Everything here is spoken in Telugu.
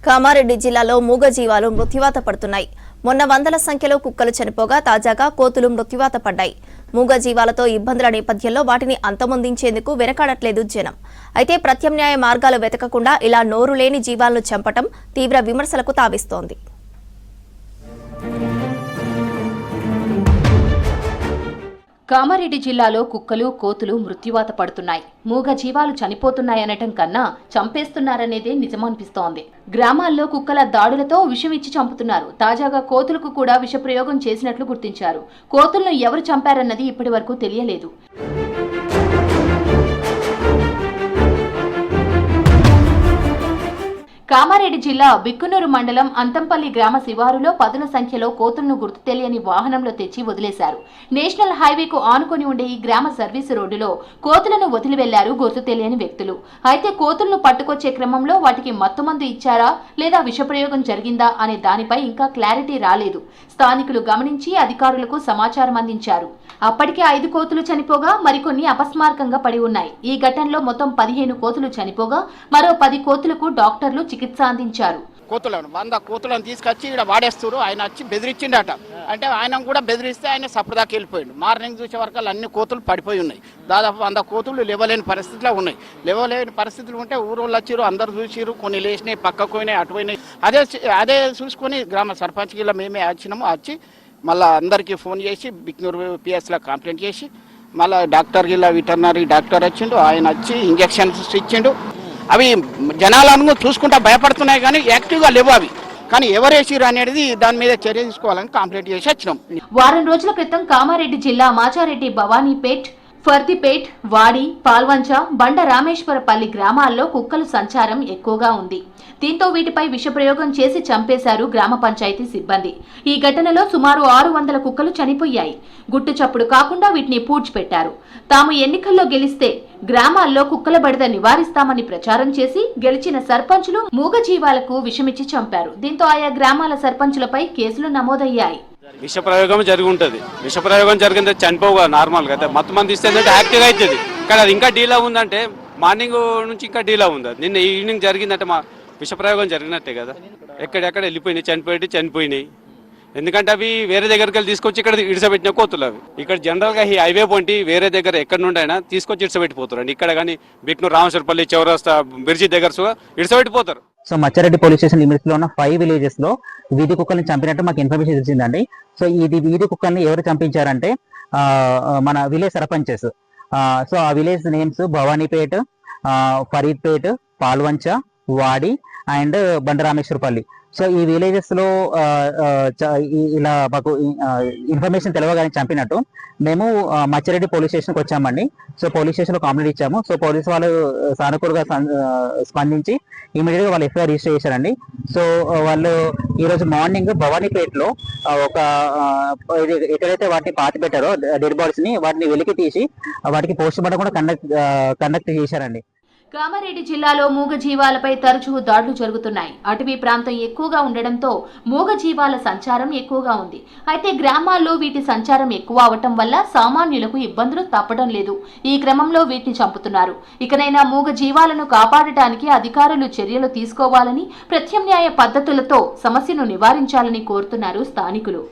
కామారెడ్డి జిల్లాలో మూగజీవాలు మృత్యువాత పడుతున్నాయి. మొన్న వందల సంఖ్యలో కుక్కలు చనిపోగా తాజాగా కోతులు మృత్యువాత పడ్డాయి. మూగజీవాలతో ఇబ్బందుల నేపథ్యంలో వాటిని అంతమొందించేందుకు వెనకాడట్లేదు జనం. అయితే ప్రత్యామ్నాయ మార్గాలు వెతకకుండా ఇలా నోరు లేని జీవాలను చంపటం తీవ్ర విమర్శలకు తావిస్తోంది. కామారెడ్డి జిల్లాలో కుక్కలు కోతులు మృత్యువాత పడుతున్నాయి. మూగ జీవాలు చనిపోతున్నాయనటం కన్నా చంపేస్తున్నారనేదే నిజమనిపిస్తోంది. గ్రామాల్లో కుక్కల దాడులతో విషం ఇచ్చి చంపుతున్నారు. తాజాగా కోతులకు కూడా విషప్రయోగం చేసినట్లు గుర్తించారు. కోతులను ఎవరు చంపారన్నది ఇప్పటి వరకు తెలియలేదు. కామారెడ్డి జిల్లా బిక్కునూరు మండలం అంతంపల్లి గ్రామ శివారులో పదుల సంఖ్యలో కోతులను గుర్తు తెలియని వాహనంలో తెచ్చి వదిలేశారు. నేషనల్ హైవేకు ఆనుకొని ఉండే ఈ గ్రామ సర్వీసు రోడ్డులో కోతులను వదిలి వెళ్లారు గుర్తు తెలియని వ్యక్తులు. అయితే కోతులను పట్టుకొచ్చే క్రమంలో వాటికి మత్తుమందు ఇచ్చారా లేదా విషప్రయోగం జరిగిందా అనే దానిపై ఇంకా క్లారిటీ రాలేదు. స్థానికులు గమనించి అధికారులకు సమాచారం అందించారు. అప్పటికే 5 కోతులు చనిపోగా మరికొన్ని అపస్మారకంగా పడి ఉన్నాయి. ఈ ఘటనలో మొత్తం 15 కోతులు చనిపోగా మరో 10 కోతులకు డాక్టర్లు చికిత్స అందించారు. కోతులను 100 కోతులను తీసుకొచ్చి ఇక్కడ వాడేస్తారు. ఆయన వచ్చి బెదిరించిండట. అంటే ఆయన కూడా బెదిరిస్తే ఆయన సపదాకి వెళ్ళిపోయిండు. మార్నింగ్ చూసే వరకు అన్ని కోతులు పడిపోయి ఉన్నాయి. దాదాపు 100 కోతులు లేవలేని పరిస్థితిలో ఉన్నాయి. లేవలేని పరిస్థితులు ఉంటే ఊరోళ్ళు వచ్చారు, అందరు చూసిరు, కొన్ని లేచినాయి, పక్కకు పోయినాయి, అటు పోయినాయి. అదే చూసుకొని గ్రామ సర్పంచ్ గిల్ల మేమే వచ్చినాము. వచ్చి మళ్ళీ అందరికీ ఫోన్ చేసి బిక్నూరు పిఎస్లో కంప్లైంట్ చేసి మళ్ళీ డాక్టర్ గిల్ల వెటర్నరీ డాక్టర్ వచ్చిండు. ఆయన వచ్చి ఇంజక్షన్స్ ఇచ్చిండు. అవి జనాలను చూసుకుంటా భయపడుతున్నాయి కానీ యాక్టివ్గా లేవు అవి. కానీ ఎవరేసిరు అనేది దాని మీద చర్య తీసుకోవాలని కంప్లైంట్ చేసి వచ్చినాం. వారం రోజుల క్రితం కామారెడ్డి జిల్లా మాచారెడ్డి, భవానీపేట్, ఫర్దిపేట్, వాడి, పాల్వంచ, బండ రామేశ్వరపల్లి గ్రామాల్లో కుక్కల సంచారం ఎక్కువగా ఉంది. దీంతో వీటిపై విషప్రయోగం చేసి చంపేశారు గ్రామ పంచాయతీ సిబ్బంది. ఈ ఘటనలో సుమారు 600 కుక్కలు చనిపోయాయి. గుట్టు చప్పుడు కాకుండా వీటిని పూడ్చిపెట్టారు. తాము ఎన్నికల్లో గెలిస్తే గ్రామాల్లో కుక్కల బెడద నివారిస్తామని ప్రచారం చేసి గెలిచిన సర్పంచులు మూగజీవాలకు విషమిచ్చి చంపారు. దీంతో ఆయా గ్రామాల సర్పంచులపై కేసులు నమోదయ్యాయి. విషప్రయోగం జరిగి ఉంటుంది. విషప్రయోగం జరిగింది చనిపోగా నార్మల్గా అయితే మత్తు మంది ఇస్తే యాక్టివ్ అవుతుంది. కానీ అది ఇంకా డీలా ఉందంటే మార్నింగ్ నుంచి ఇంకా డీలా ఉంది. నిన్న ఈవినింగ్ జరిగిందంటే మా విషప్రయోగం జరిగినట్టే కదా. ఎక్కడెక్కడ వెళ్ళిపోయినాయి, చనిపోయినాయి. ఎందుకంటే అవి వేరే దగ్గరికి వెళ్ళి తీసుకొచ్చి ఇక్కడ ఇడిసబెట్టిన కోతులు అవి. ఇక్కడ జనరల్గా ఈ హైవే పొంటి వేరే దగ్గర ఎక్కడి నుండి అయినా తీసుకొచ్చి ఇడిసబెట్టిపోతారు. ఇక్కడ కానీ బిక్నూరు, రామేశ్వరపల్లి, చౌరస్తా, బిర్జీ దగ్గర ఇడిసబెట్టిపోతారు. సో మచ్చారెడ్డి పోలీస్ స్టేషన్ లిమిట్స్ లో ఉన్న 5 విలేజెస్ లో వీధి కుక్కల్ని చంపినట్టు మాకు ఇన్ఫర్మేషన్ తెలిసిందండి. సో ఇది వీధి కుక్కల్ని ఎవరు చంపించారంటే మన విలేజ్ సర్పంచెస్. సో ఆ విలేజ్ నేమ్స్ భవానీపేట్, ఫరీద్పేట్, పాల్వంచ, వాడి అండ్ బండరామేశ్వరపల్లి. సో ఈ విలేజెస్ లో ఇలా మాకు ఇన్ఫర్మేషన్ తెలియగానే చంపినట్టు మేము మచ్చారెడ్డి పోలీస్ స్టేషన్కి వచ్చామండి. సో పోలీస్ స్టేషన్ లో కంప్లైంట్ ఇచ్చాము. సో పోలీసు వాళ్ళు సానుకూలంగా స్పందించి ఇమీడియట్ గా వాళ్ళు ఎఫ్ఐఆర్ రిజిస్టర్ చేశారండి. సో వాళ్ళు ఈ రోజు మార్నింగ్ భవానీపేటలో ఒక ఎక్కడైతే వాటిని పాతి పెట్టారో డెడ్ బాడీస్ ని వాటిని వెలికి తీసి వాటికి పోస్ట్ మార్టం కూడా కండక్ట్ చేశారండి. కామారెడ్డి జిల్లాలో మూగజీవాలపై తరచూ దాడులు జరుగుతున్నాయి. అటవీ ప్రాంతం ఎక్కువగా ఉండడంతో మూగజీవాల సంచారం ఎక్కువగా ఉంది. అయితే గ్రామాల్లో వీటి సంచారం ఎక్కువ అవటం వల్ల సామాన్యులకు ఇబ్బందులు తప్పడం లేదు. ఈ క్రమంలో వీటిని చంపుతున్నారు. ఇకనైనా మూగజీవాలను కాపాడటానికి అధికారులు చర్యలు తీసుకోవాలని, ప్రత్యామ్నాయ పద్ధతులతో సమస్యను నివారించాలని కోరుతున్నారు స్థానికులు.